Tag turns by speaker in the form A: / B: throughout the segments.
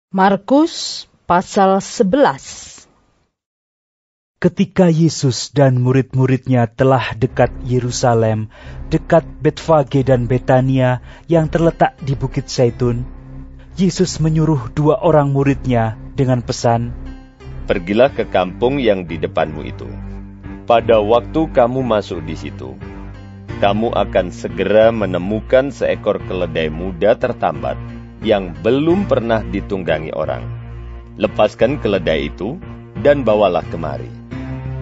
A: Markus pasal 11.
B: Ketika Yesus dan murid-muridnya telah dekat Yerusalem, dekat Betfage dan Betania yang terletak di Bukit Zaitun, Yesus menyuruh 2 orang muridnya dengan pesan,
C: "Pergilah ke kampung yang di depanmu itu. Pada waktu kamu masuk di situ, kamu akan segera menemukan seekor keledai muda tertambat yang belum pernah ditunggangi orang. Lepaskan keledai itu dan bawalah kemari.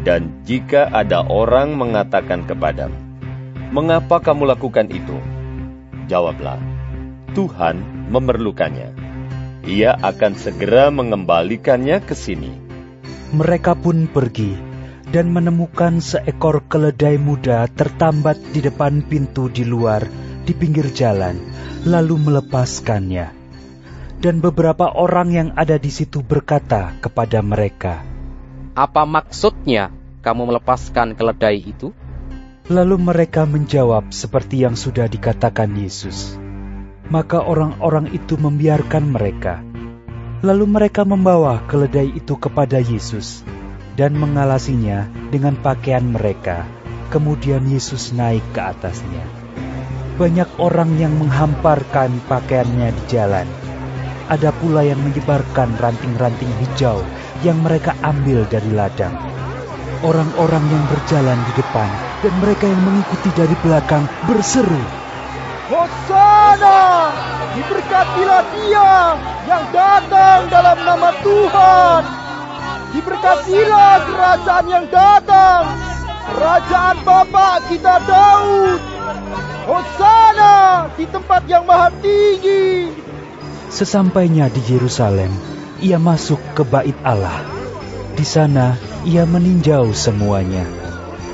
C: Dan jika ada orang mengatakan kepadamu, 'Mengapa kamu lakukan itu?' Jawablah, 'Tuhan memerlukannya. Ia akan segera mengembalikannya ke sini.'"
B: Mereka pun pergi dan menemukan seekor keledai muda tertambat di depan pintu di luar, di pinggir jalan, lalu melepaskannya. Dan beberapa orang yang ada di situ berkata kepada mereka,
D: "Apa maksudnya kamu melepaskan keledai itu?"
B: Lalu mereka menjawab seperti yang sudah dikatakan Yesus. Maka orang-orang itu membiarkan mereka. Lalu mereka membawa keledai itu kepada Yesus dan mengalasinya dengan pakaian mereka. Kemudian Yesus naik ke atasnya. Banyak orang yang menghamparkan pakaiannya di jalan. Ada pula yang menyebarkan ranting-ranting hijau yang mereka ambil dari ladang. Orang-orang yang berjalan di depan dan mereka yang mengikuti dari belakang berseru,
E: "Hosana! Diberkatilah Dia yang datang dalam nama Tuhan! Diberkatilah kerajaan yang datang, kerajaan Bapa kita Daud! Hosana di tempat yang maha tinggi!"
B: Sesampainya di Yerusalem, ia masuk ke Bait Allah. Di sana ia meninjau semuanya.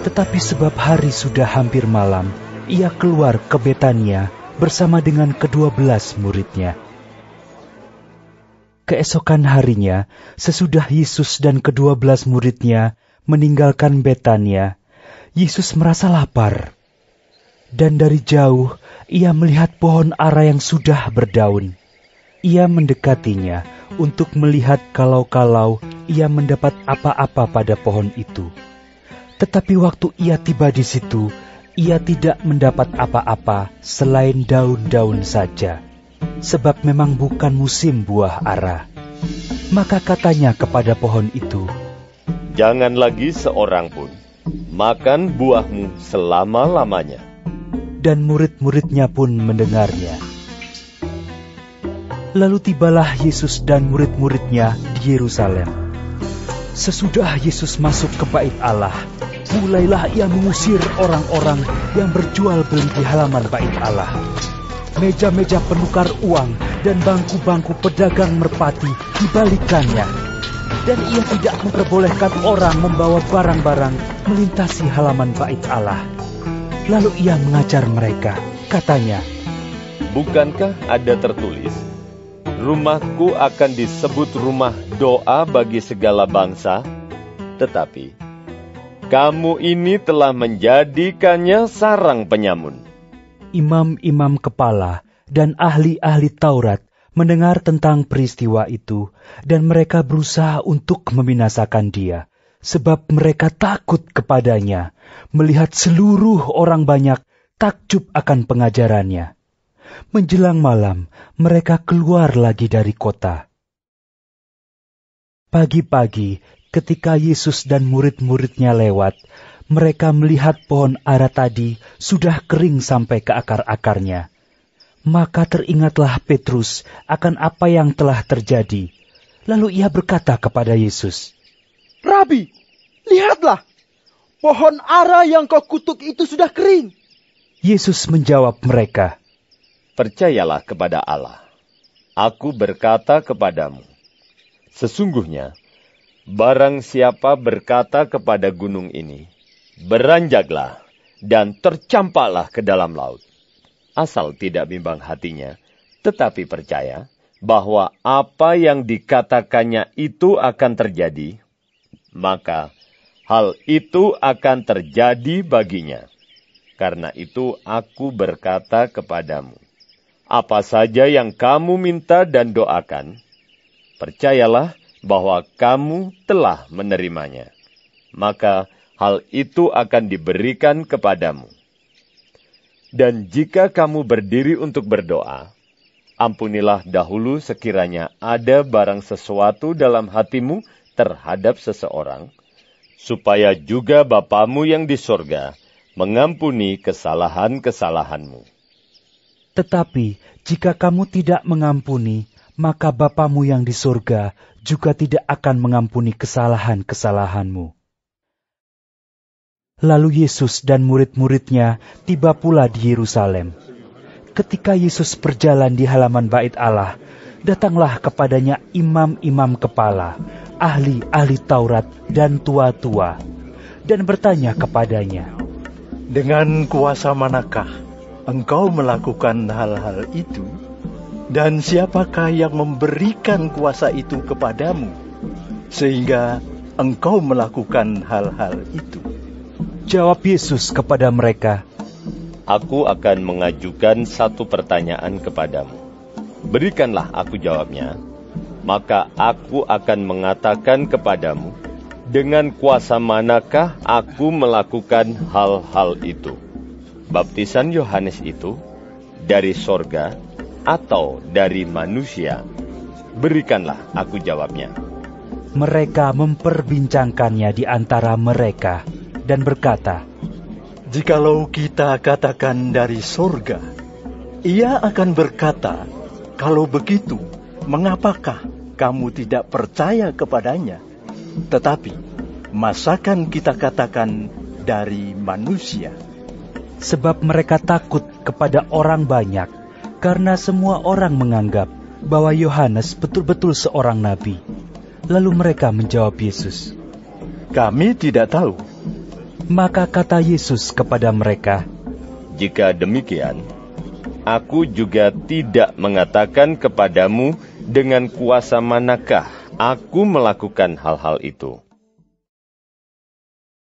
B: Tetapi sebab hari sudah hampir malam, ia keluar ke Betania bersama dengan ke-12 muridnya. Keesokan harinya, sesudah Yesus dan ke-12 muridnya meninggalkan Betania, Yesus merasa lapar. Dan dari jauh, ia melihat pohon ara yang sudah berdaun. Ia mendekatinya untuk melihat kalau-kalau ia mendapat apa-apa pada pohon itu. Tetapi waktu ia tiba di situ, ia tidak mendapat apa-apa selain daun-daun saja, sebab memang bukan musim buah ara. Maka katanya kepada pohon itu,
C: "Jangan lagi seorang pun makan buahmu selama-lamanya."
B: Dan murid-muridnya pun mendengarnya. Lalu tibalah Yesus dan murid-muridnya di Yerusalem. Sesudah Yesus masuk ke Bait Allah, mulailah ia mengusir orang-orang yang berjual beli di halaman Bait Allah. Meja-meja penukar uang dan bangku-bangku pedagang merpati dibalikannya. Dan ia tidak memperbolehkan orang membawa barang-barang melintasi halaman Bait Allah. Lalu ia mengajar mereka, katanya,
C: "Bukankah ada tertulis, 'Rumahku akan disebut rumah doa bagi segala bangsa'? Tetapi kamu ini telah menjadikannya sarang penyamun."
B: Imam-imam kepala dan ahli-ahli Taurat mendengar tentang peristiwa itu, dan mereka berusaha untuk membinasakan dia, sebab mereka takut kepadanya, melihat seluruh orang banyak takjub akan pengajarannya. Menjelang malam, mereka keluar lagi dari kota. Pagi-pagi, ketika Yesus dan murid-muridnya lewat, mereka melihat pohon ara tadi sudah kering sampai ke akar-akarnya. Maka teringatlah Petrus akan apa yang telah terjadi. Lalu ia berkata kepada Yesus,
E: "Rabi, lihatlah, pohon ara yang kau kutuk itu sudah kering."
B: Yesus menjawab mereka,
C: "Percayalah kepada Allah. Aku berkata kepadamu, sesungguhnya barang siapa berkata kepada gunung ini, 'Beranjaklah dan tercampaklah ke dalam laut,' asal tidak bimbang hatinya, tetapi percaya bahwa apa yang dikatakannya itu akan terjadi, maka hal itu akan terjadi baginya. Karena itu aku berkata kepadamu, apa saja yang kamu minta dan doakan, Percayalah bahwa kamu telah menerimanya, maka hal itu akan diberikan kepadamu. Dan jika kamu berdiri untuk berdoa, ampunilah dahulu sekiranya ada barang sesuatu dalam hatimu terhadap seseorang, supaya juga Bapamu yang di sorga mengampuni kesalahan-kesalahanmu.
B: Tetapi jika kamu tidak mengampuni, maka Bapamu yang di sorga juga tidak akan mengampuni kesalahan-kesalahanmu. Lalu Yesus dan murid-muridnya tiba pula di Yerusalem. Ketika Yesus berjalan di halaman bait Allah, datanglah kepadanya imam-imam kepala, ahli-ahli Taurat dan tua-tua, dan bertanya kepadanya,
F: "Dengan kuasa manakah engkau melakukan hal-hal itu? Dan siapakah yang memberikan kuasa itu kepadamu, sehingga engkau melakukan hal-hal itu?"
B: Jawab Yesus kepada mereka,
C: Aku akan mengajukan satu pertanyaan kepadamu. Berikanlah aku jawabnya, maka aku akan mengatakan kepadamu, dengan kuasa manakah aku melakukan hal-hal itu? Baptisan Yohanes itu dari sorga atau dari manusia? Berikanlah aku jawabnya.
B: Mereka memperbincangkannya di antara mereka dan berkata,
F: "Jikalau kita katakan dari sorga, ia akan berkata, 'Kalau begitu, mengapakah kamu tidak percaya kepadanya?' Tetapi, masakan kita katakan dari manusia?"
B: Sebab mereka takut kepada orang banyak, karena semua orang menganggap bahwa Yohanes betul-betul seorang nabi. Lalu mereka menjawab Yesus.
F: "Kami tidak tahu."
B: Maka kata Yesus kepada mereka,
C: Jika demikian, aku juga tidak mengatakan kepadamu dengan kuasa manakah aku melakukan hal-hal itu.